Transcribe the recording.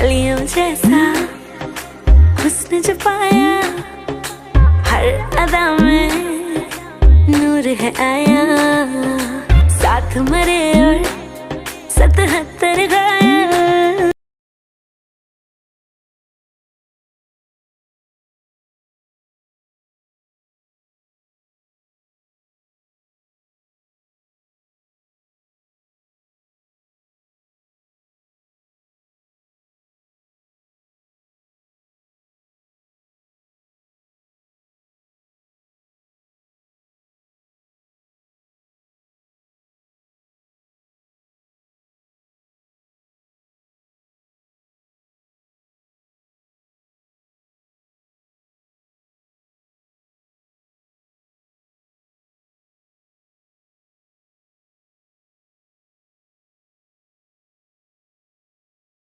कलियों जैसा हुस्न जो पाया, हर अदा में नूर है आया। साथ मरे और 77 गाए।